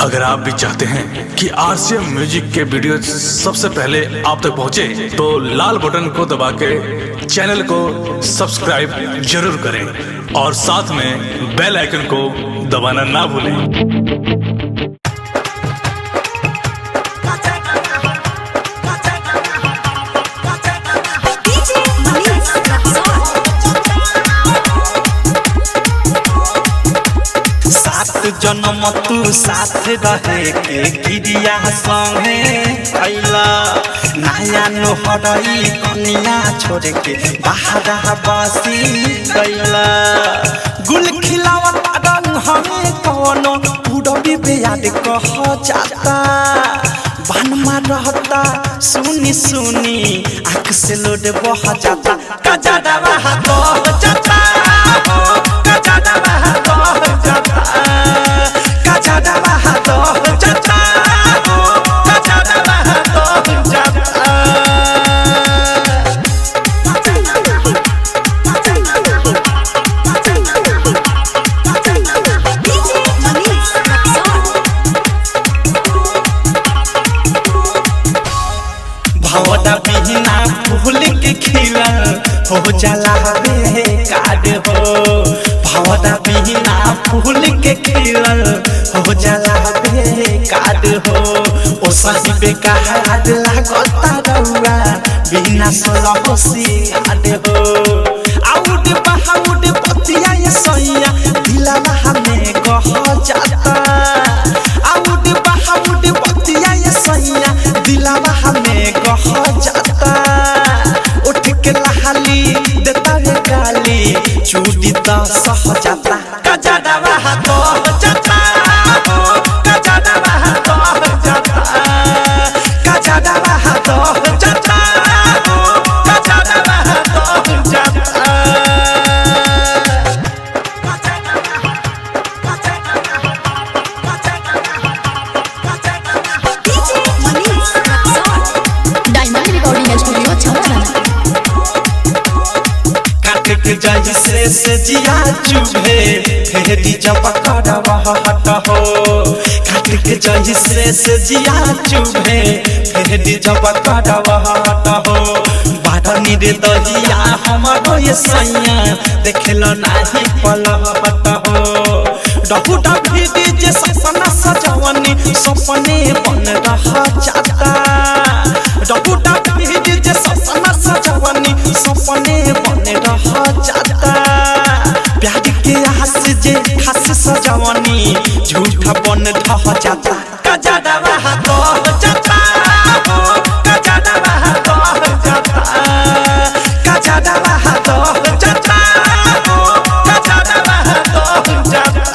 अगर आप भी चाहते हैं कि आरसीएम म्यूजिक के वीडियो सबसे पहले आप तक पहुंचे, तो लाल बटन को दबा के चैनल को सब्सक्राइब जरूर करें और साथ में बेल आइकन को दबाना ना भूलें। जन्म तू साथ रहे के गिरिया संगे कैला नया नोहरई कनिया छोड़ के बाहर बसी कैला गुल खिलावत रंग हमें कौनो पूरबी बेयाद कह जाता बानमा रहता सुनी सुनी आँख से लोड बह जाता कजरवा बह जाता कजरवा बह जाता भवदा बिना फूल के खिला हो जाला बेकार हो भवदा बिना फूल के खिला हो जाला बेकार हो ओ सही बेकार लागता रउआ बिना सोलह सियाद हो आउट बहाउट पतिया सैया दिला हमें कह जाता आउट बहाउट पतिया सैया दिला हमें कह जाता उठ के लहाली देता रे गाली चूड़ी ता सह जाता कजरवा तो जाता कजरवा तो जाता कजरवा तो जाता कजरवा तो जाता से जिया चुभे फेरी जब करवा हट हो काट के जही से जिया चुभे फेरी जब करवा हट हो बारनी रे दहिया हमरो ये सैया देखलो नाही पलहट हो डहुटा भीड़ी जे सपना सजवनी सपने बन रहा जाता डहुटा भीड़ी जे सपना सजवनी सपने बन रहा जाता प्यार के हंस जे हंस सजवनी झूठा बन ढह जाता कजरवा तो जाता कजरवा तो जाता कजरवा तो जाता कजरवा तो जाता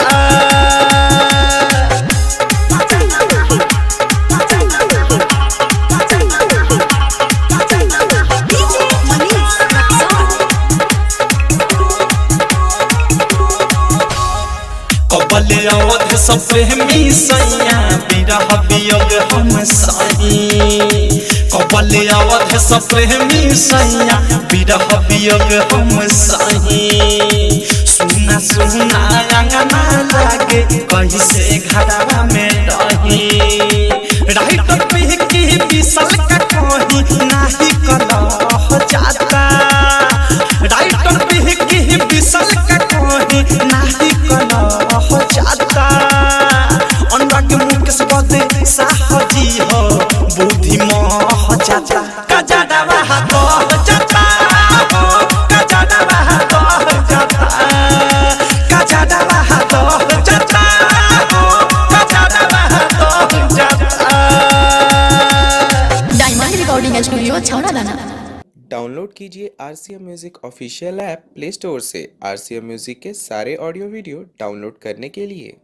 कबले अवध सब प्रेमी सैया बिरह वियोग हम सही कबले अवध सब प्रेमी सैया बिरह वियोग हम सही सुना सुना अंगना लागे कहीं से घरवा में रही राइट पे की विसल का कहीं नाही कलह जाता राइट पे की विसल का कहीं नाही कलह जाता अनुराग मुख से बदे साहजी हो बुद्धि मोह जाता कजरवा तो जाता कजरवा तो जाता कजरवा तो जाता कजरवा तो जाता डायमंड रिकॉर्डिंग स्टूडियो छौड़ा दाना। डाउनलोड कीजिए RCM music official app play store से आरसीएम म्यूजिक के सारे ऑडियो वीडियो डाउनलोड करने के लिए।